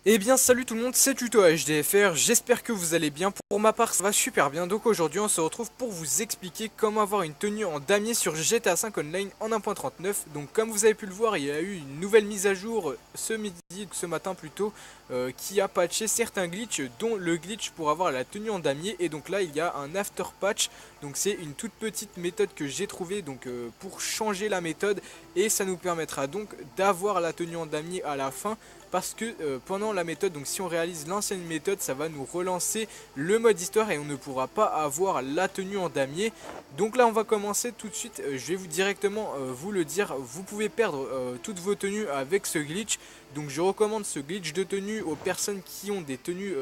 Eh bien salut tout le monde, c'est Tuto HDFR, j'espère que vous allez bien. Pour ma part ça va super bien, donc aujourd'hui on se retrouve pour vous expliquer comment avoir une tenue en damier sur GTA V Online en 1.39. Donc comme vous avez pu le voir, il y a eu une nouvelle mise à jour ce midi, ce matin plutôt, qui a patché certains glitches, dont le glitch pour avoir la tenue en damier. Et donc là il y a un after patch, donc c'est une toute petite méthode que j'ai trouvée pour changer la méthode, et ça nous permettra donc d'avoir la tenue en damier à la fin. Parce que pendant la méthode, donc si on réalise l'ancienne méthode, ça va nous relancer le mode histoire et on ne pourra pas avoir la tenue en damier. Donc là on va commencer tout de suite, je vais vous directement vous le dire, vous pouvez perdre toutes vos tenues avec ce glitch. Donc je recommande ce glitch de tenue aux personnes qui ont des tenues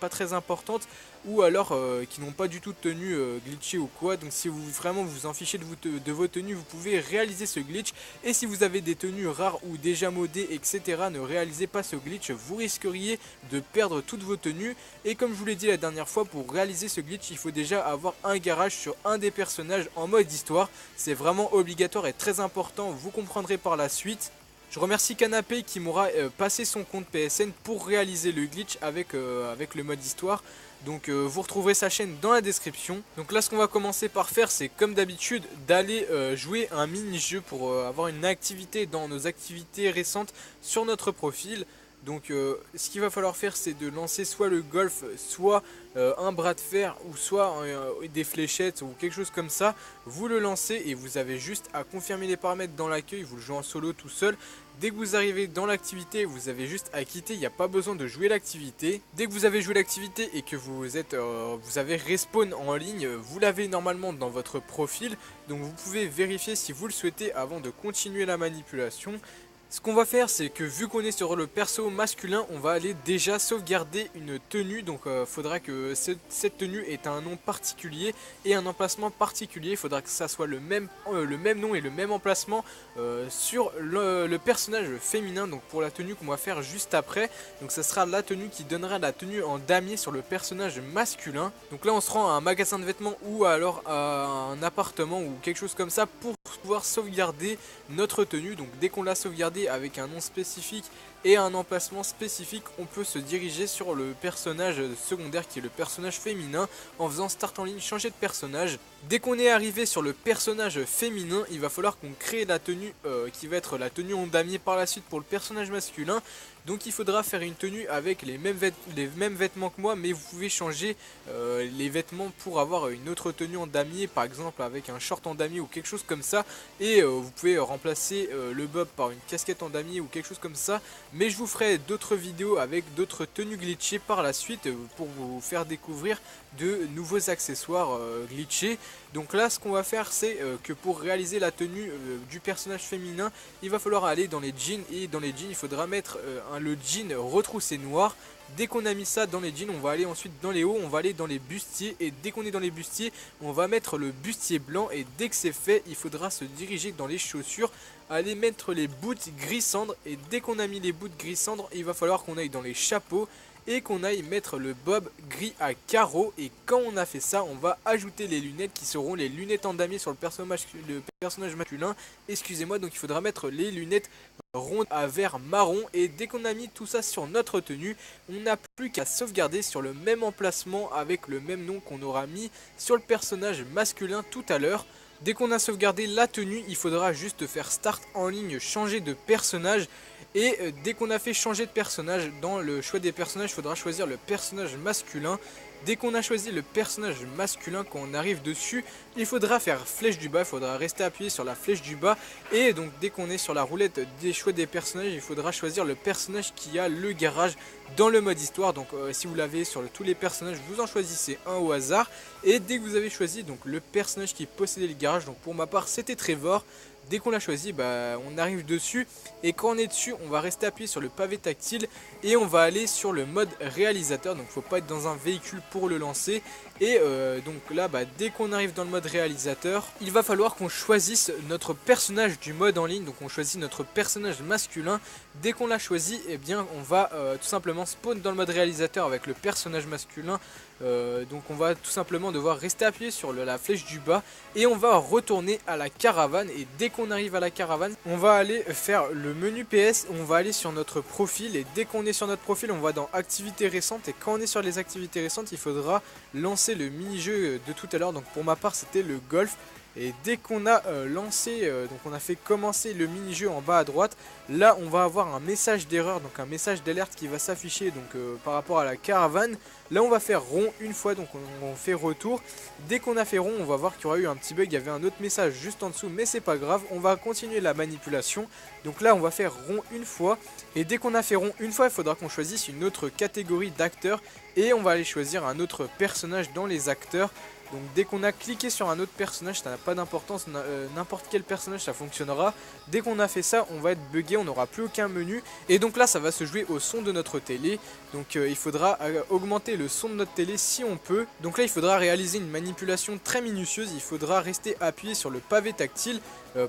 pas très importantes, ou alors qui n'ont pas du tout de tenue glitchée ou quoi. Donc si vous vraiment vous en fichez de vos tenues, vous pouvez réaliser ce glitch. Et si vous avez des tenues rares ou déjà modées, etc., ne réalisez pas ce glitch, vous risqueriez de perdre toutes vos tenues. Et comme je vous l'ai dit la dernière fois, pour réaliser ce glitch, il faut déjà avoir un garage sur un des personnages en mode histoire. C'est vraiment obligatoire et très important, vous comprendrez par la suite. Je remercie Canapé qui m'aura passé son compte PSN pour réaliser le glitch avec le mode histoire. Donc vous retrouverez sa chaîne dans la description. Donc là ce qu'on va commencer par faire, c'est comme d'habitude d'aller jouer un mini-jeu pour avoir une activité dans nos activités récentes sur notre profil. Donc ce qu'il va falloir faire, c'est de lancer soit le golf, soit un bras de fer, ou soit des fléchettes ou quelque chose comme ça. Vous le lancez et vous avez juste à confirmer les paramètres dans l'accueil. Vous le jouez en solo tout seul. Dès que vous arrivez dans l'activité, vous avez juste à quitter, il n'y a pas besoin de jouer l'activité. Dès que vous avez joué l'activité et que vous avez respawn en ligne, vous l'avez normalement dans votre profil. Donc vous pouvez vérifier si vous le souhaitez avant de continuer la manipulation. Ce qu'on va faire, c'est que vu qu'on est sur le perso masculin, on va aller déjà sauvegarder une tenue. Donc faudra que cette tenue ait un nom particulier et un emplacement particulier. Il faudra que ça soit le même nom et le même emplacement sur le personnage féminin. Donc pour la tenue qu'on va faire juste après, donc ça sera la tenue qui donnera la tenue en damier sur le personnage masculin. Donc là on se rend à un magasin de vêtements ou alors à un appartement ou quelque chose comme ça pour pouvoir sauvegarder notre tenue. Donc dès qu'on l'a sauvegardé avec un nom spécifique et un emplacement spécifique, on peut se diriger sur le personnage secondaire qui est le personnage féminin en faisant start en ligne, changer de personnage. Dès qu'on est arrivé sur le personnage féminin, il va falloir qu'on crée la tenue qui va être la tenue en damier par la suite pour le personnage masculin. Donc il faudra faire une tenue avec les mêmes vêtements que moi, mais vous pouvez changer les vêtements pour avoir une autre tenue en damier, par exemple avec un short en damier ou quelque chose comme ça. Et vous pouvez remplacer le bob par une casquette en damier ou quelque chose comme ça. Mais je vous ferai d'autres vidéos avec d'autres tenues glitchées par la suite pour vous faire découvrir de nouveaux accessoires glitchés. Donc là ce qu'on va faire, c'est que pour réaliser la tenue du personnage féminin, il va falloir aller dans les jeans, et dans les jeans il faudra mettre le jean retroussé noir. Dès qu'on a mis ça dans les jeans, on va aller ensuite dans les hauts, on va aller dans les bustiers, et dès qu'on est dans les bustiers, on va mettre le bustier blanc, et dès que c'est fait, il faudra se diriger dans les chaussures, aller mettre les boots gris cendre, et dès qu'on a mis les boots gris cendre, il va falloir qu'on aille dans les chapeaux et qu'on aille mettre le bob gris à carreaux. Et quand on a fait ça, on va ajouter les lunettes qui seront les lunettes en damier sur le personnage masculin. Excusez-moi, donc il faudra mettre les lunettes rondes à vert marron. Et dès qu'on a mis tout ça sur notre tenue, on n'a plus qu'à sauvegarder sur le même emplacement avec le même nom qu'on aura mis sur le personnage masculin tout à l'heure. Dès qu'on a sauvegardé la tenue, il faudra juste faire start en ligne, changer de personnage. Et dès qu'on a fait changer de personnage, dans le choix des personnages, il faudra choisir le personnage masculin. Dès qu'on a choisi le personnage masculin, quand on arrive dessus, il faudra faire flèche du bas, il faudra rester appuyé sur la flèche du bas. Et donc dès qu'on est sur la roulette des choix des personnages, il faudra choisir le personnage qui a le garage dans le mode histoire. Donc si vous l'avez sur tous les personnages, vous en choisissez un au hasard. Et dès que vous avez choisi donc le personnage qui possédait le garage, donc pour ma part c'était Trevor. Dès qu'on l'a choisi, on arrive dessus, et quand on est dessus, on va rester appuyé sur le pavé tactile et on va aller sur le mode réalisateur. Donc faut pas être dans un véhicule pour le lancer. Et donc là, dès qu'on arrive dans le mode réalisateur, il va falloir qu'on choisisse notre personnage du mode en ligne. Donc on choisit notre personnage masculin. Dès qu'on l'a choisi, eh bien on va tout simplement spawn dans le mode réalisateur avec le personnage masculin Donc on va tout simplement devoir rester appuyé sur la flèche du bas et on va retourner à la caravane. Et dès qu'on arrive à la caravane, on va aller faire le menu PS, on va aller sur notre profil et dès qu'on est sur notre profil, on va dans activités récentes. Et quand on est sur les activités récentes, il faudra lancer le mini-jeu de tout à l'heure. Donc pour ma part, c'était le golf. Et dès qu'on a lancé, donc on a fait commencer le mini-jeu en bas à droite, là on va avoir un message d'erreur, donc un message d'alerte qui va s'afficher par rapport à la caravane. Là on va faire rond une fois, donc on fait retour. Dès qu'on a fait rond, on va voir qu'il y aura eu un petit bug, il y avait un autre message juste en dessous, mais c'est pas grave, on va continuer la manipulation. Donc là on va faire rond une fois, et dès qu'on a fait rond une fois, il faudra qu'on choisisse une autre catégorie d'acteurs, et on va aller choisir un autre personnage dans les acteurs. Donc dès qu'on a cliqué sur un autre personnage, ça n'a pas d'importance, n'importe quel personnage ça fonctionnera. Dès qu'on a fait ça, on va être bugué, on n'aura plus aucun menu. Et donc là ça va se jouer au son de notre télé. Donc il faudra augmenter le son de notre télé si on peut. Donc là il faudra réaliser une manipulation très minutieuse. Il faudra rester appuyé sur le pavé tactile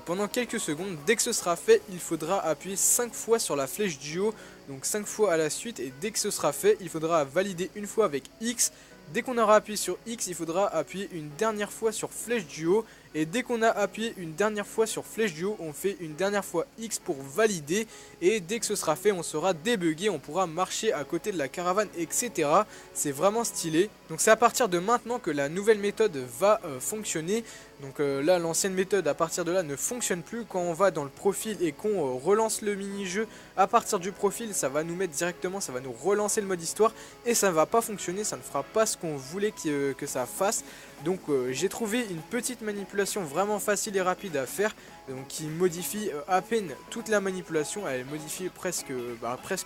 pendant quelques secondes. Dès que ce sera fait, il faudra appuyer 5 fois sur la flèche du haut. Donc 5 fois à la suite, et dès que ce sera fait, il faudra valider une fois avec X. Dès qu'on aura appuyé sur X, il faudra appuyer une dernière fois sur flèche du haut. Et dès qu'on a appuyé une dernière fois sur flèche du haut, on fait une dernière fois X pour valider. Et dès que ce sera fait, on sera débugué, on pourra marcher à côté de la caravane, etc. C'est vraiment stylé. Donc c'est à partir de maintenant que la nouvelle méthode va fonctionner. Donc là, l'ancienne méthode à partir de là ne fonctionne plus. Quand on va dans le profil et qu'on relance le mini-jeu, à partir du profil, ça va nous mettre directement, ça va nous relancer le mode histoire. Et ça ne va pas fonctionner, ça ne fera pas ce qu'on voulait que ça fasse. Donc j'ai trouvé une petite manipulation vraiment facile et rapide à faire, donc qui modifie à peine toute la manipulation. Elle modifie presque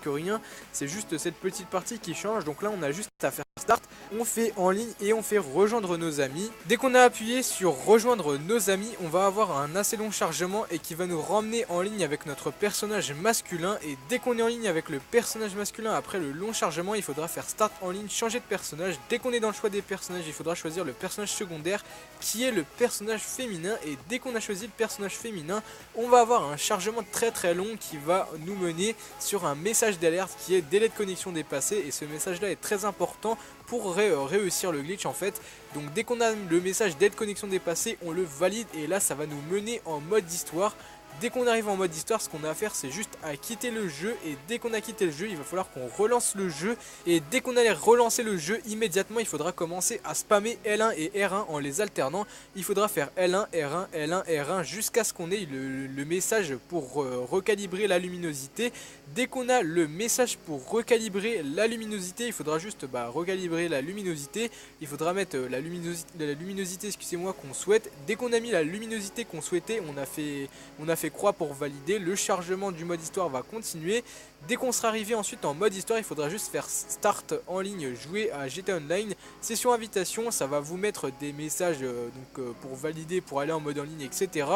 rien, c'est juste cette petite partie qui change. Donc là on a juste à faire start, on fait en ligne et on fait rejoindre nos amis. Dès qu'on a appuyé sur rejoindre nos amis, on va avoir un assez long chargement et qui va nous ramener en ligne avec notre personnage masculin. Et dès qu'on est en ligne avec le personnage masculin, après le long chargement, il faudra faire start en ligne, changer de personnage. Dès qu'on est dans le choix des personnages, il faudra choisir le personnage secondaire qui est le personnage féminin. Et dès qu'on a choisi le personnage féminin, on va avoir un chargement très long qui va nous mener sur un message d'alerte qui est délai de connexion dépassé. Et ce message là est très important pour réussir le glitch en fait. Donc dès qu'on a le message délai de connexion dépassé, on le valide et là ça va nous mener en mode d'histoire. Dès qu'on arrive en mode histoire, ce qu'on a à faire, c'est juste à quitter le jeu. Et dès qu'on a quitté le jeu, il va falloir qu'on relance le jeu. Et dès qu'on allait relancer le jeu, immédiatement, il faudra commencer à spammer L1 et R1 en les alternant. Il faudra faire L1, R1, L1, R1 jusqu'à ce qu'on ait le message pour recalibrer la luminosité. Dès qu'on a le message pour recalibrer la luminosité, il faudra juste recalibrer la luminosité. Il faudra mettre la luminosité excusez-moi, qu'on souhaite. Dès qu'on a mis la luminosité qu'on souhaitait, on a fait croix pour valider. Le chargement du mode histoire va continuer. Dès qu'on sera arrivé ensuite en mode histoire, il faudra juste faire start en ligne, jouer à GTA Online, session invitation. Ça va vous mettre des messages pour valider, pour aller en mode en ligne, etc.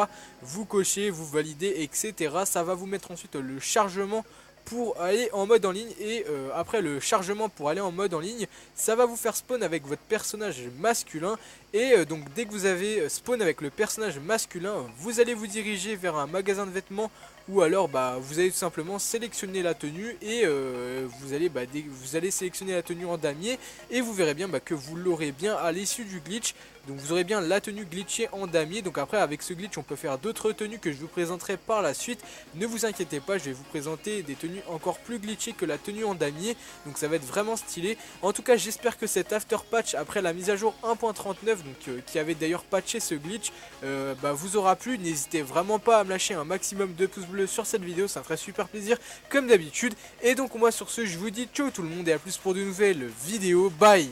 Vous cochez, vous validez, etc. Ça va vous mettre ensuite le chargement pour aller en mode en ligne. Et après le chargement pour aller en mode en ligne, ça va vous faire spawn avec votre personnage masculin. Et donc dès que vous avez spawn avec le personnage masculin, vous allez vous diriger vers un magasin de vêtements, ou alors vous allez tout simplement sélectionner la tenue. Et vous allez sélectionner la tenue en damier, et vous verrez bien que vous l'aurez bien à l'issue du glitch. Donc vous aurez bien la tenue glitchée en damier. Donc après avec ce glitch on peut faire d'autres tenues que je vous présenterai par la suite. Ne vous inquiétez pas, je vais vous présenter des tenues encore plus glitchées que la tenue en damier. Donc ça va être vraiment stylé. En tout cas j'espère que cet after patch après la mise à jour 1.39 qui avait d'ailleurs patché ce glitch vous aura plu. N'hésitez vraiment pas à me lâcher un maximum de pouces bleus sur cette vidéo, ça me ferait super plaisir comme d'habitude. Et donc moi sur ce je vous dis ciao tout le monde et à plus pour de nouvelles vidéos, bye.